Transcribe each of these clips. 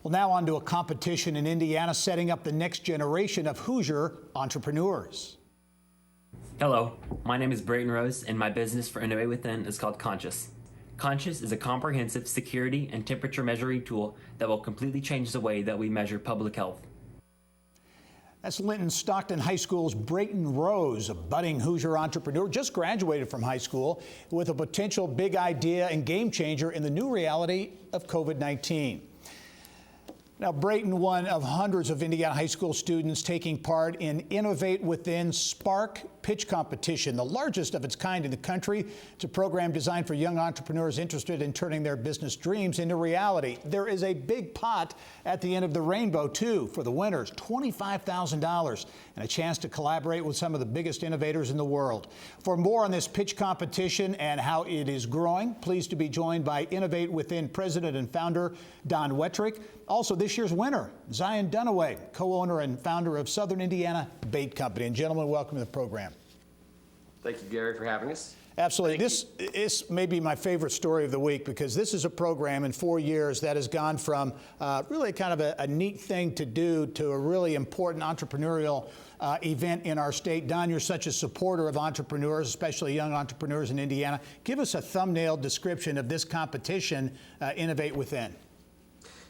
Well, now on to a competition in Indiana setting up the next generation of Hoosier entrepreneurs. Hello, my name is Brayton Rose, and my business for Innovate WithIN is called Conscious. Conscious is a comprehensive security and temperature measuring tool that will completely change the way that we measure public health. That's Linton Stockton High School's Brayton Rose, a budding Hoosier entrepreneur, just graduated from high school with a potential big idea and game changer in the new reality of COVID-19. Now, Brayton, one of hundreds of Indiana high school students taking part in Innovate WithIN Spark Pitch Competition, the largest of its kind in the country. It's a program designed for young entrepreneurs interested in turning their business dreams into reality. There is a big pot at the end of the rainbow, too, for the winners, $25,000, and a chance to collaborate with some of the biggest innovators in the world. For more on this pitch competition and how it is growing, pleased to be joined by Innovate WithIN President and Founder Don Wettrick. Also, this year's winner, Zion Dunaway, co-owner and founder of Southern Indiana Bait Company. And gentlemen, welcome to the program. Thank you, Gary, for having us. Absolutely. This may be my favorite story of the week, because this is a program in 4 years that has gone from really kind of a neat thing to do to a really important entrepreneurial event in our state. Don, you're such a supporter of entrepreneurs, especially young entrepreneurs in Indiana. Give us a thumbnail description of this competition, Innovate WithIN.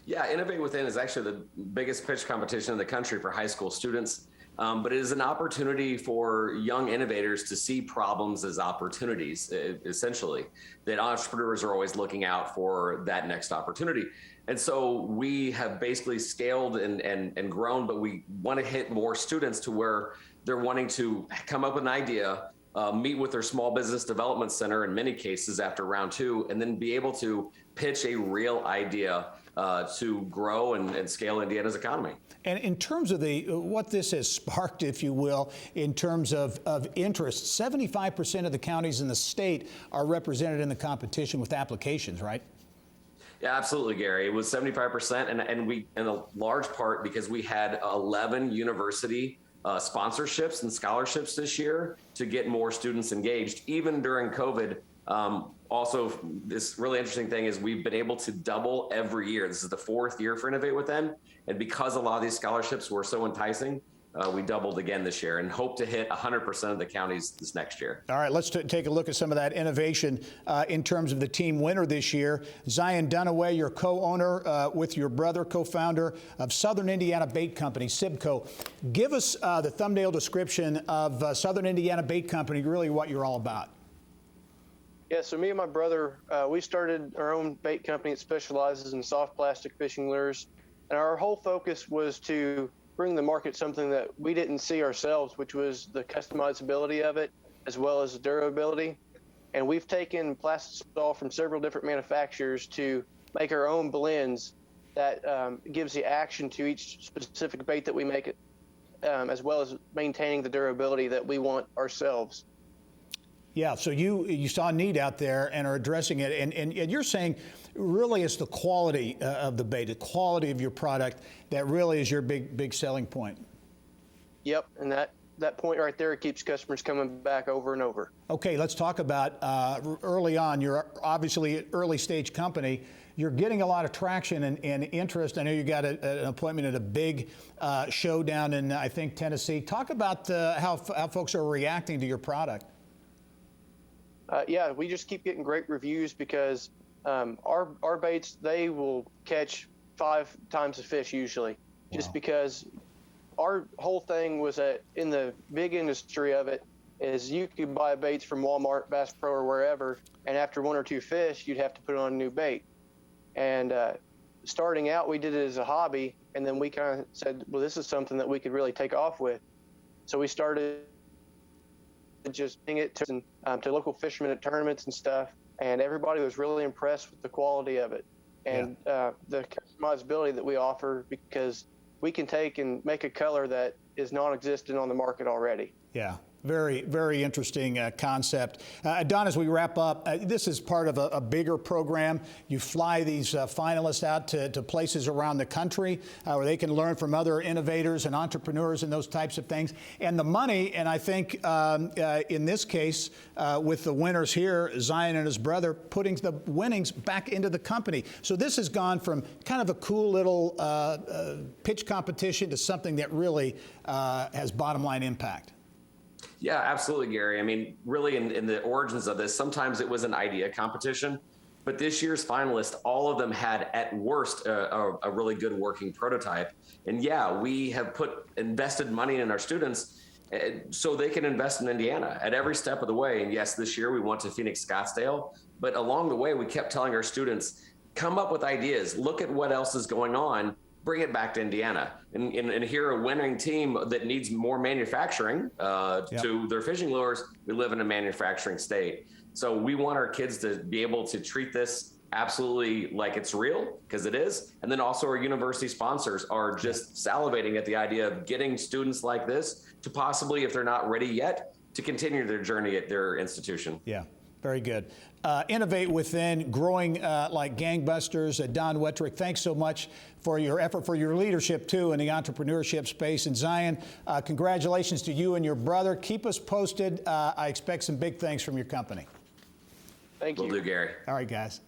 Yeah, Innovate WithIN is actually the biggest pitch competition in the country for high school students, but it is an opportunity for young innovators to see problems as opportunities, essentially, that entrepreneurs are always looking out for that next opportunity. And so we have basically scaled and grown, but we want to hit more students to where they're wanting to come up with an idea, meet with their small business development center in many cases after round 2, and then be able to pitch a real idea to grow and scale Indiana's economy. And in terms of what this has sparked, if you will, in terms of interest, 75% of the counties in the state are represented in the competition with applications, right? Yeah, absolutely, Gary. It was 75%, and we, in a large part, because we had 11 university sponsorships and scholarships this year to get more students engaged, even during COVID. Also, this really interesting thing is we've been able to double every year. This is the 4th year for Innovate WithIN, and because a lot of these scholarships were so enticing, we doubled again this year and hope to hit 100% of the counties this next year. All right, let's take a look at some of that innovation in terms of the team winner this year. Zion Dunaway, your co-owner with your brother, co-founder of Southern Indiana Bait Company, SIBCO. Give us the thumbnail description of Southern Indiana Bait Company, really what you're all about. Yeah, so me and my brother, we started our own bait company that specializes in soft plastic fishing lures. And our whole focus was to bring the market something that we didn't see ourselves, which was the customizability of it, as well as the durability. And we've taken plastisol from several different manufacturers to make our own blends that gives the action to each specific bait that we make, it, as well as maintaining the durability that we want ourselves. Yeah, so you saw a need out there and are addressing it, and you're saying really it's the quality of the bait, the quality of your product that really is your big selling point. Yep, and that point right there keeps customers coming back over and over. Okay, let's talk about early on. You're obviously an early stage company. You're getting a lot of traction and interest. I know you got an appointment at a big show down in, I think, Tennessee. Talk about how folks are reacting to your product. Yeah, we just keep getting great reviews because our baits, they will catch 5 times the fish usually. Wow. Just because our whole thing was that in the big industry of it is you could buy baits from Walmart, Bass Pro, or wherever, and after 1 or 2 fish, you'd have to put on a new bait. And starting out, we did it as a hobby, and then we kind of said, well, this is something that we could really take off with. So we started just bring it to local fishermen at tournaments and stuff, and everybody was really impressed with the quality of it and the customizability that we offer, because we can take and make a color that is non-existent on the market already. Yeah, Very, very interesting concept. Don, as we wrap up, this is part of a bigger program. You fly these finalists out to places around the country where they can learn from other innovators and entrepreneurs and those types of things. And the money, and I think in this case, with the winners here, Zion and his brother, putting the winnings back into the company. So this has gone from kind of a cool little pitch competition to something that really has bottom line impact. Yeah, absolutely, Gary. I mean, really in the origins of this, sometimes it was an idea competition, but this year's finalists, all of them had at worst a really good working prototype. And yeah, we have invested money in our students so they can invest in Indiana at every step of the way. And yes, this year we went to Phoenix Scottsdale, but along the way, we kept telling our students, come up with ideas, look at what else is going on, bring it back to Indiana. And here, a winning team that needs more manufacturing to their fishing lures, we live in a manufacturing state. So we want our kids to be able to treat this absolutely like it's real, because it is. And then also our university sponsors are just salivating at the idea of getting students like this to possibly, if they're not ready yet, to continue their journey at their institution. Yeah. Very good. Innovate WithIN, growing like gangbusters. Don Wettrick, thanks so much for your effort, for your leadership, too, in the entrepreneurship space. And Zion, congratulations to you and your brother. Keep us posted. I expect some big things from your company. Thank you. Will do, Gary. All right, guys.